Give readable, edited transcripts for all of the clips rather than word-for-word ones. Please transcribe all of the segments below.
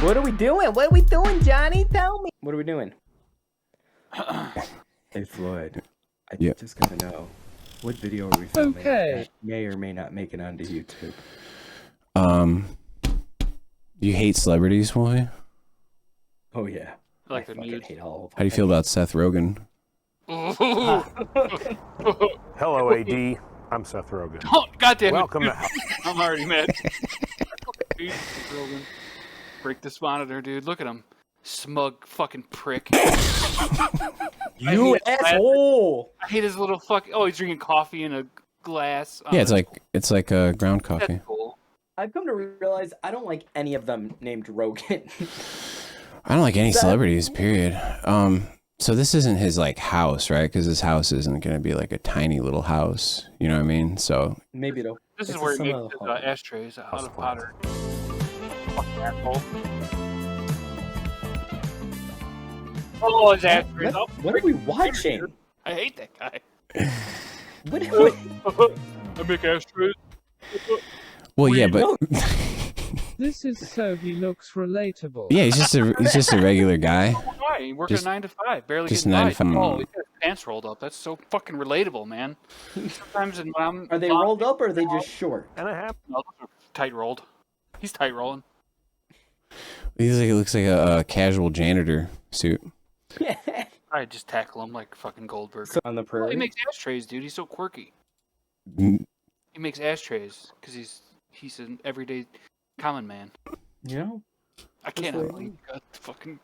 What are we doing? What are we doing, Johnny? Tell me. What are we doing? Hey, Floyd. I just gotta know. What video are we filming that may or may not make it onto YouTube? You hate celebrities, boy? Oh, yeah. I like I hate all of them. How do you feel about Seth Rogen? Hello, AD. I'm Seth Rogen. Oh, goddamn Welcome it. to I'm already mad. Break this monitor, dude. Look at him. Smug fucking prick. You asshole! I hate his little fuck. Oh, he's drinking coffee in a glass. Yeah, it's like ground coffee. That's cool. I've come to realize I don't like any of them named Rogan. I don't like any celebrities, period. So this isn't his like house, right? Because his house isn't going to be like a tiny little house. You know what I mean? So maybe though. This is where he makes his ashtrays out of pottery. Fucking asshole. Oh, his ashtrays. What are we watching? I hate that guy. What are we... I make ashtrays. well, yeah, but This is so he looks relatable. yeah, he's just a regular guy. He works a 9 to 5, barely just getting 9 by. to 5. Oh, he's got his pants rolled up. That's so fucking relatable, man. Sometimes when I'm Are they rolled up or are they just short? and I have No, those are tight rolled. He's tight rolling. He looks like a casual janitor suit. I just tackle him like fucking Goldberg. So on the Well, prairie. he makes ashtrays, dude. He's so quirky. Mm. He makes ashtrays because he's an everyday common man. You know? I can't Just believe you got the fucking.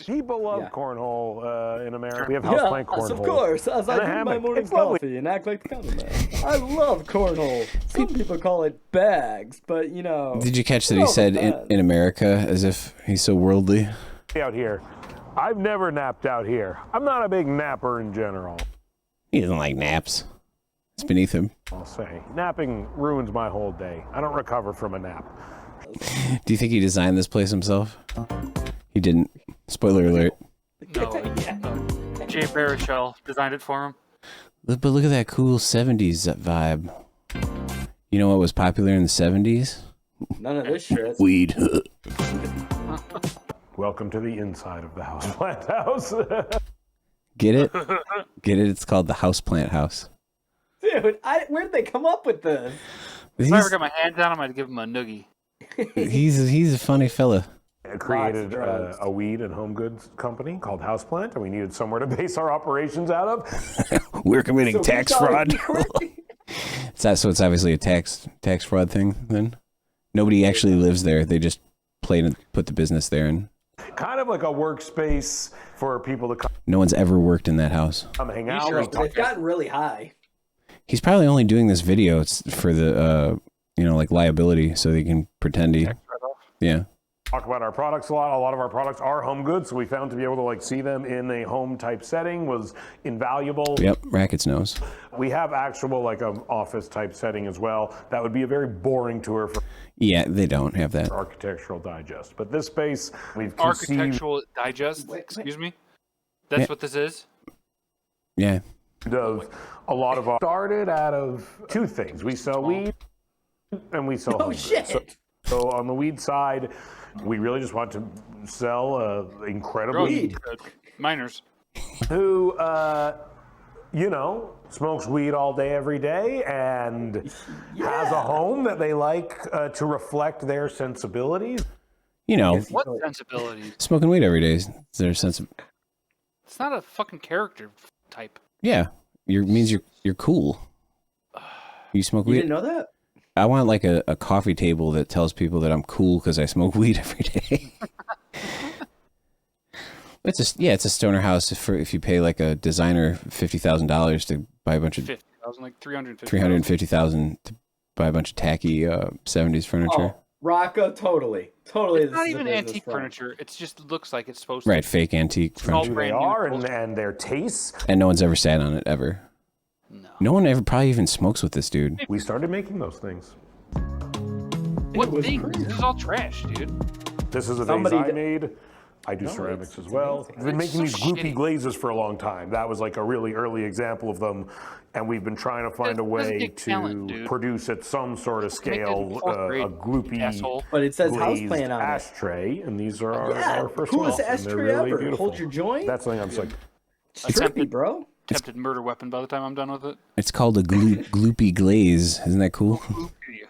people love Yeah. cornhole in America. We have Yeah, houseplant cornhole. of course. As I And a drink my hammock. morning It's lovely. coffee and act like the common man. I love cornhole. Some people call it bags, but you know. Did you catch that he said in America as if he's so worldly? Out here. I've never napped out here. I'm not a big napper in general. He doesn't like naps. It's beneath him. I'll say. Napping ruins my whole day. I don't recover from a nap. Do you think he designed this place himself? He didn't. Spoiler alert. No, Jay Baruchel designed it for him. But look at that cool 70s vibe. You know what was popular in the 70s? None of this shit. Weed. Welcome to the inside of the houseplant house. Get it? Get it? It's called the Houseplant House. Dude, where'd they come up with this? If I ever got my hands on him, I'd give him a noogie. He's a funny fella. I created a weed and home goods company called Houseplant, and we needed somewhere to base our operations out of. We're committing tax fraud. So it's obviously a tax fraud thing then? Nobody actually lives there. They just put the business there, and Kind of like a workspace for people to no one's ever worked in that house. come hang out. Sure. We talk They've gotten really high. He's probably only doing this video for the like liability, so they can pretend he yeah. talk about our products a lot. A lot of our products are home goods, so we found to be able to like see them in a home type setting was invaluable. Yep, Rackets knows. We have actual like an office type setting as well. That would be a very boring tour for Yeah, they don't have that. Architectural Digest. But this space we've conceived Architectural Digest. Excuse me. That's what this is. Yeah. of a lot of our started out of two things. We sell weed and we sell home goods. Shit. So on the weed side, we really just want to sell incredibly Minors. who smokes weed all day every day and has a home that they like to reflect their sensibilities. You know, What sensibilities? smoking weed every day is their sense of It's not a fucking character type. yeah. Means you're cool. You smoke You weed. didn't know that? I want like a coffee table that tells people that I'm cool because I smoke weed every day. It's a stoner house if you pay like a designer $50,000 to buy a bunch of 50,000, like 350. $350,000 to buy a bunch of tacky 70s furniture. Oh, Rocco, totally. It's not even antique furniture. It just looks like it's supposed to. Right, fake antique It's all furniture. Who they brand new are upholstery. and their tastes. And no one's ever sat on it ever. No. No one ever probably even smokes with this dude. We started making those things. What was thing? crazy. This is all trash, dude. This is the Somebody things I that- made. I do No, ceramics it's as well. amazing. We've been It's making so these gloopy shitty. glazes for a long time. That was like a really early example of them. And we've been trying to find a That's way big to talent, dude. produce at some sort of Make that in scale fourth a grade, gloopy asshole. But it says glazed houseplant on it. ashtray. And these are Yeah, our first coolest ones. And they're ashtray really ever. beautiful. Hold your joint. That's something I'm just like, It's trippy, bro. Attempted murder weapon by the time I'm done with it. It's called a gloopy glaze. Isn't that cool?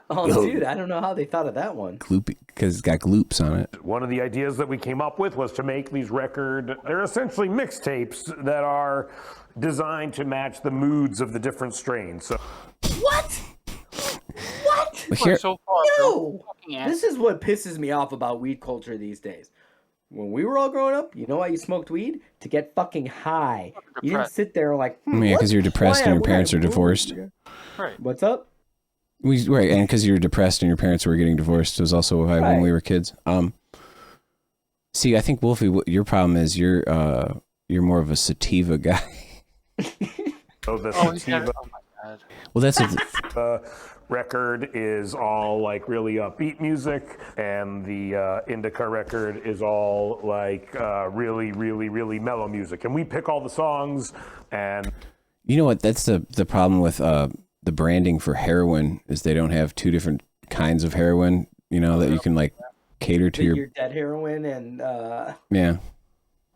Oh, dude, I don't know how they thought of that one. Gloopy, because it's got gloops on it. one of the ideas that we came up with was to make these they're essentially mixtapes that are designed to match the moods of the different strains. So What? What? But here, So far, No. fucking ass. This is what pisses me off about weed culture these days. When we were all growing up, you know why you smoked weed? To get fucking high. You didn't Depressed. sit there like, yeah, what? because you're depressed Why and your would parents I are move? divorced. Right. What's up? Right, and because you're depressed and your parents were getting divorced was also why when we Right. were kids. See, I think Wolfie, your problem is you're more of a sativa guy. the Oh, he's got sativa it. Oh my god. Well, that's record is all like really upbeat music, and the indica record is all like really, really, really mellow music. And we pick all the songs, and you know what? That's the problem with the branding for heroin is they don't have two different kinds of heroin. You know that you can like cater to Your dead heroin and yeah.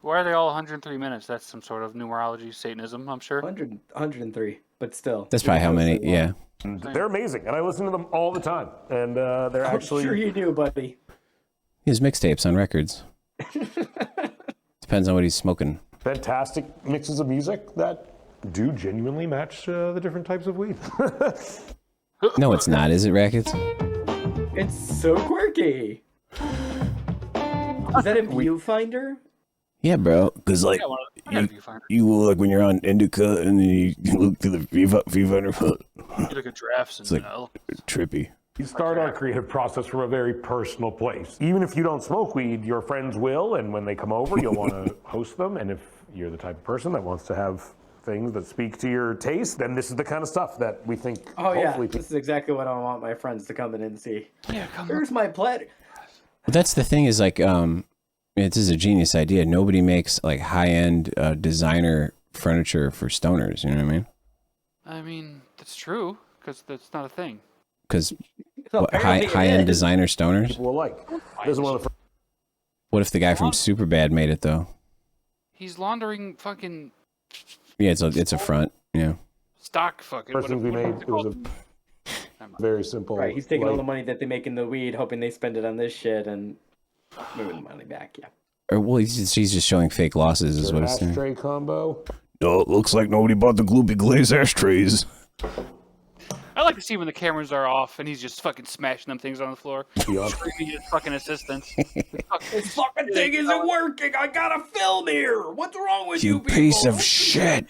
Why are they all 103 minutes? That's some sort of numerology Satanism, I'm sure. 103, but still. That's probably how many. Yeah. they're amazing. And I listen to them all the time. And they're I'm actually sure you do, buddy. His mixtapes on records. Depends on what he's smoking. fantastic mixes of music that do genuinely match the different types of weed. No, it's not. Is it, Rackets? It's so quirky. Is that a viewfinder? Yeah, bro. Because like Yeah, well, I got a viewfinder. you like when you're on Indica and then you look through the viewfinder. You look at giraffes and It's like trippy. We start our creative process from a very personal place. Even if you don't smoke weed, your friends will, and when they come over, you'll want to host them. And if you're the type of person that wants to have things that speak to your taste, then this is the kind of stuff that we think Oh yeah, hopefully this is exactly what I want my friends to come in and see. Yeah, come on. Here's my platter. But that's the thing is like, this is a genius idea. Nobody makes like high-end designer furniture for stoners. You know what I mean? I mean, that's true, because that's not a thing. Because Apparently it high-end is. designer stoners. people will like. This is one of the What if the guy from Superbad made it though? He's laundering fucking Yeah, it's a front. Yeah. stock fucking. first things we made. It was a very simple. Right, he's taking all like, the money that they make in the weed, hoping they spend it on this shit and moving the money back. Yeah. Or well, he's just showing fake losses, is what it's saying. ashtray combo. No, it looks like nobody bought the gloopy glaze ashtrays. I like to see when the cameras are off and he's just fucking smashing them things on the floor. Yeah. Screaming at his fucking assistants. This fucking thing isn't working. I gotta film here. What's wrong with you, You people? piece of shit.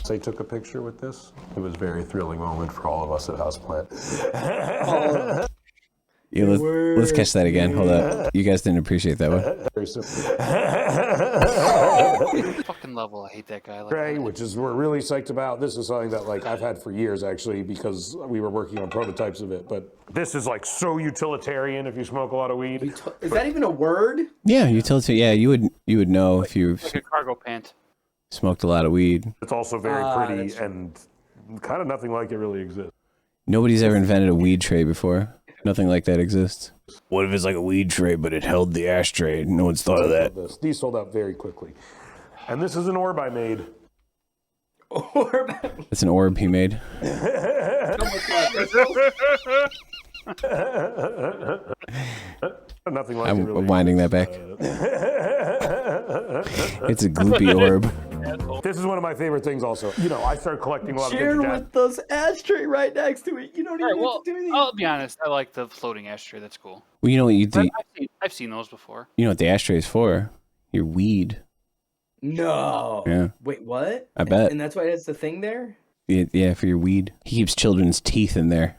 They took a picture with this. It was a very thrilling moment for all of us at Houseplant. Yeah, let's catch that again. Hold up. You guys didn't appreciate that one. Very simple. Fucking level. I hate that guy. Like Ray, that. which is we're really psyched about. This is something that like I've had for years actually because we were working on prototypes of it. But this is like so utilitarian if you smoke a lot of weed. Is that even a word? Yeah, utility. Yeah, you would know if you Like a cargo pant. smoked a lot of weed. It's also very pretty that's true. and kind of nothing like it really exists. Nobody's ever invented a weed tray before. Nothing like that exists. What if it's like a weed tray, but it held the ashtray? No one's thought of that. These sold out very quickly. And this is an orb I made. That's an orb he made. Nothing like it I'm really winding that back. It's a gloopy orb. This is one of my favorite things also. You know, I started collecting a lot Share of vintage with those ashtray right next to it. You don't All even right, well, have to do anything. I'll be honest. I like the floating ashtray. That's cool. Well, you know what you think? I've seen those before. You know what the ashtray is for? Your weed. No. Yeah, Wait, what? I bet. And that's why it's the thing there? Yeah, for your weed. He keeps children's teeth in there,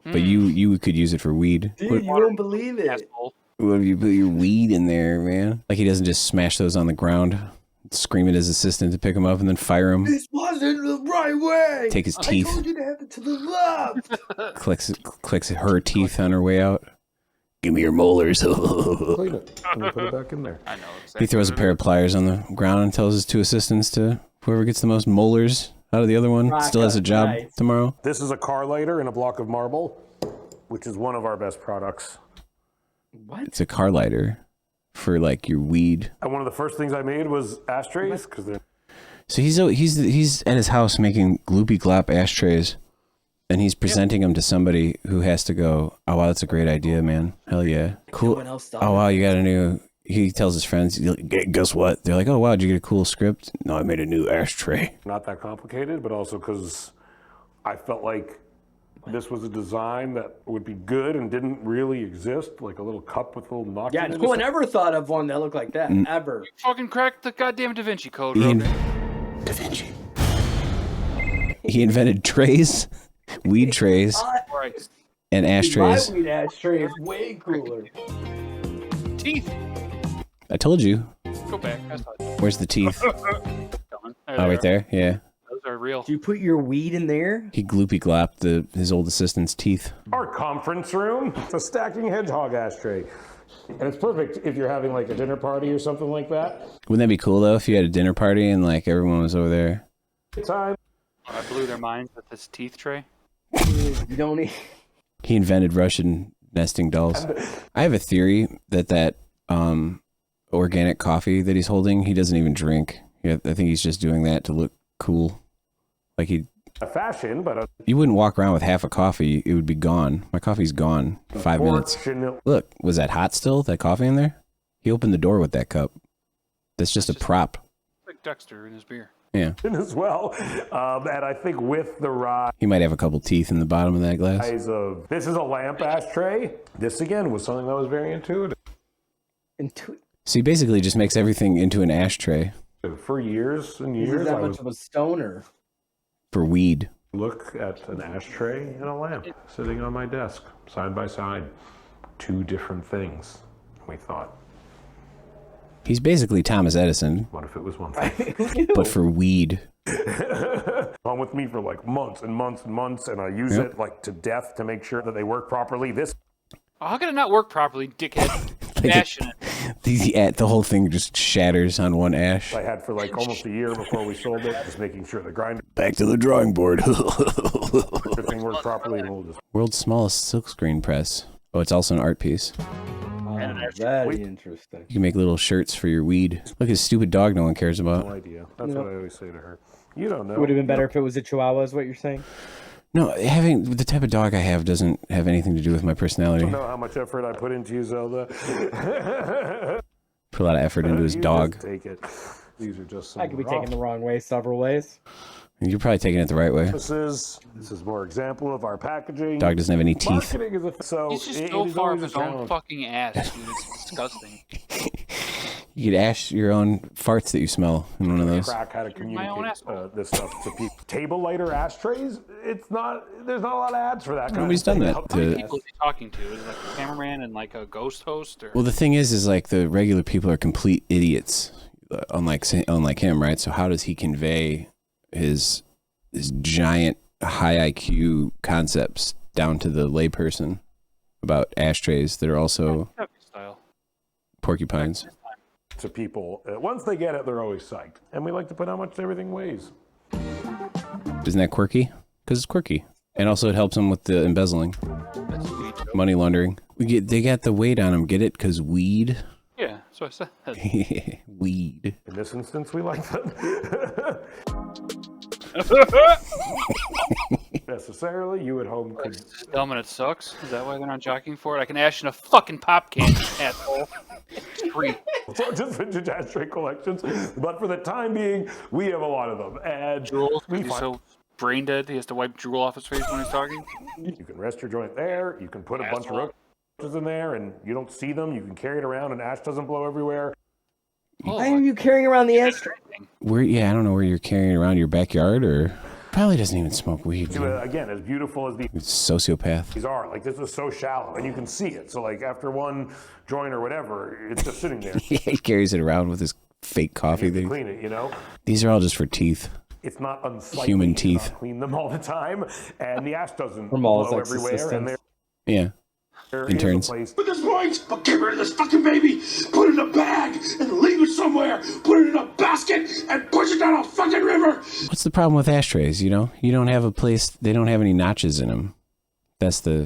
but you could use it for weed. Dude, you won't believe it. Asshole. What if you put your weed in there, man? Like he doesn't just smash those on the ground, scream at his assistant to pick him up, and then fire him. This wasn't the right way. Take his I teeth, told you to have it to the left. clicks her teeth on her way out. Give me your molars. Clean it and put it back in there. I know exactly. He throws a pair of pliers on the ground and tells his two assistants to whoever gets the most molars out of the other one still has a job tomorrow. This is a car lighter in a block of marble, which is one of our best products. What? It's a car lighter for like your weed. And one of the first things I made was ashtrays because they're. So he's at his house making gloopy glop ashtrays, and he's presenting them to somebody who has to go, oh wow, that's a great idea, man. Hell yeah, cool. No one else thought Oh of wow, you got a new. He tells his friends, guess what? They're like, oh wow, did you get a cool script? No, I made a new ashtray. Not that complicated, but also because I felt like this was a design that would be good and didn't really exist, like a little cup with a little notch. Yeah, in it. no one ever thought of one that looked like that, ever. Fucking cracked the goddamn Da Vinci Code, Ian- Rogen. Da Vinci. He invented trays, weed trays, Christ. and ashtrays. My weed ashtray is way cooler. Teeth. I told you. Go back. I saw it Where's the teeth? coming. Oh, right there. Yeah. Those are real. Do you put your weed in there? He gloopy glopped his old assistant's teeth. Our conference room. It's a stacking hedgehog ashtray. And it's perfect if you're having like a dinner party or something like that. Wouldn't that be cool though if you had a dinner party and like everyone was over there? Time. I blew their minds with this teeth tray. You don't need... He invented Russian nesting dolls. I have a theory that organic coffee that he's holding, he doesn't even drink. I think he's just doing that to look cool. Like A fashion, but you wouldn't walk around with half a coffee; it would be gone. My coffee's gone. 5 minutes. Look, was that hot still? That coffee in there? He opened the door with that cup. That's just a prop. Like Dexter in his beer. Yeah. As well. And I think with the rise He might have a couple teeth in the bottom of that glass. of this is a lamp ashtray. This again was something that was very intuitive. So he basically just makes everything into an ashtray For years and He's years, that I much would of a stoner. for weed. look at an ashtray and a lamp sitting on my desk, side by side. Two different things. We thought, He's basically Thomas Edison, what if it was one thing? but for weed. On with me for like months and months and months, and I use it like to death to make sure that they work properly. This Oh, how could it not work properly, dickhead? Passionate. The whole thing just shatters on one ash. I had for like almost a year before we sold it, just making sure the grinder Back to the drawing board. everything worked properly, and we'll just World's smallest silkscreen press. Oh, it's also an art piece. Very interesting. You can make little shirts for your weed. Look at this stupid dog no one cares no about. idea. That's what I always say to her. You don't know. Would have been better if it was a Chihuahua, is what you're saying? No, having the type of dog I have doesn't have anything to do with my personality. You know how much effort I put into you, Zelda. Put a lot of effort into his You dog. just take it. These are just some I could be raw taken the wrong way several ways. You're probably taking it the right way. This is more example of our packaging. Dog doesn't have any teeth. Marketing is so He's just it so is far always up a his own challenge. fucking ass, dude. It's disgusting. You could ash your own farts that you smell in one of those. Crack how to My own communicate asshole. this stuff to people. Table lighter ashtrays. It's not. There's not a lot of ads for that. Kind Nobody's of done thing. that. How many To, people is he talking to? Is it like a cameraman and like a ghost host? Or well, the thing is like the regular people are complete idiots, unlike him, right? So how does he convey his giant high IQ concepts down to the layperson about ashtrays that are also style. porcupines? To people, once they get it, they're always psyched. And we like to put how much everything weighs. Isn't that quirky? Because it's quirky, and also it helps them with the embezzling, That's a weed joke. money laundering. They got the weight on them. Get it? Because weed, Yeah, so I said. weed. In this instance, we like that. Necessarily, you at home could. It's dumb and it sucks. Is that why they're not jockeying for it? I can ash in a fucking pop can, asshole. It's free. Just vintage ashtray collections, but for the time being, we have a lot of them. And Drool. we He's find so brain dead, he has to wipe drool off his face when he's talking. you can rest your joint there. You can put a bunch of roaches in there, and you don't see them. You can carry it around, and ash doesn't blow everywhere. Why are you carrying around the ashtray? I don't know where you're carrying it around your backyard, or probably doesn't even smoke weed. dude. Again, as beautiful as It's sociopath. these are, like this is so shallow, and you can see it. So like after one joint or whatever, it's just sitting there. He carries it around with his fake coffee. You That can clean it, you know. These are all just for teeth. It's not unsightly. Human to teeth. not clean them all the time, and the ash doesn't From all his blow everywhere. And ex-assistants. they're Yeah. interns. Place. At this point, but get rid of this fucking baby, put it in a bag, and leave it somewhere. Put it in a basket and push it down a fucking river. What's the problem with ashtrays? You know, you don't have a place. They don't have any notches in them.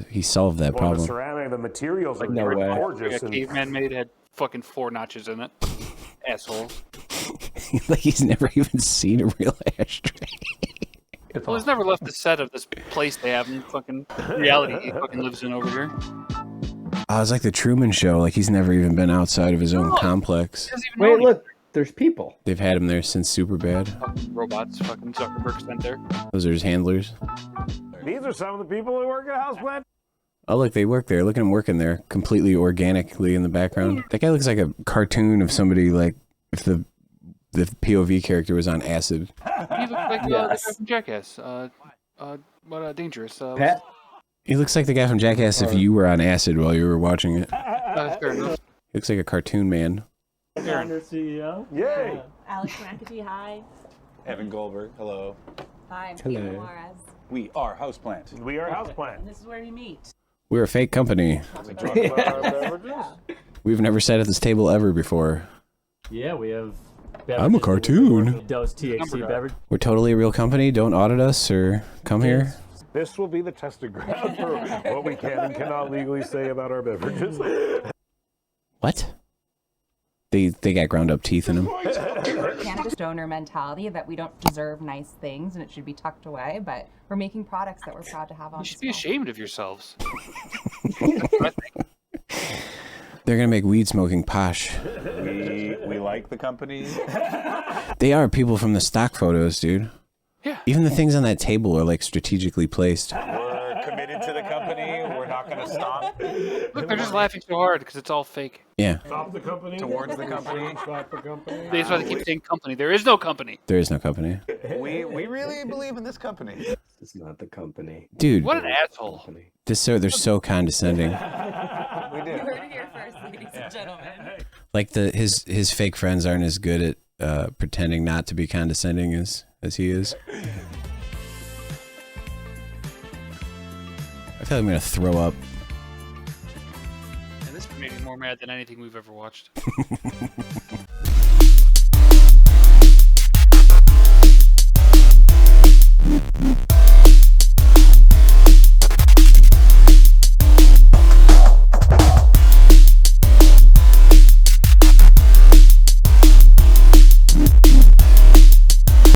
He solved that Well, problem. the ceramic, the materials are no way. gorgeous. A And caveman made had fucking 4 notches in it. Asshole. Like he's never even seen a real ashtray. Well, he's never left the set of this place they have in fucking reality he fucking lives in over here. Oh, it's like the Truman Show. Like he's never even been outside of his own complex. He doesn't even Wait, know look, there's people. They've had him there since Superbad. fucking robots. Fucking Zuckerberg sent there. Those are his handlers. these are some of the people who work at Houseplant. Oh, look, they work there. Look at him working there, completely organically in the background. That guy looks like a cartoon of somebody, like if the POV character was on acid. He looks like the guy from Jackass. Dangerous. Pat? He looks like the guy from Jackass if you were on acid while you were watching it. Fair enough. He looks like a cartoon man. Founder, CEO. Yay! Alex McAtee, hi. Evan Goldberg, hello. Hi, I'm Hello. Peter Juarez. We are Houseplant. We are Houseplant. And this is where we meet. We're a fake company. We talk about our beverages. We've never sat at this table ever before. Yeah, we have. I'm a cartoon. Dose THC beverage. We're totally a real company. Don't audit us or come here. This will be the testing ground for what we can and cannot legally say about our beverages. What? They got ground up teeth in them. Cannabis donor mentality that we don't deserve nice things and it should be tucked away, but we're making products that we're proud to have on You should be display. ashamed of yourselves. They're gonna make weed smoking posh. We like the company. They are people from the stock photos, dude. Yeah. Even the things on that table are like strategically placed. We're committed to the company. We're not going to stop Look, they're just laughing so hard because it's all fake. Yeah, Stop the company. towards the company. Stop the company. That's why they keep saying company. There is no company. there is no company. We really believe in this company. This is not the company. Dude, What an asshole. Company. they're so condescending. We You do. heard it here first, ladies and gentlemen. Like his fake friends aren't as good at pretending not to be condescending as he is. I feel like I'm gonna throw up. And this made me more mad than anything we've ever watched.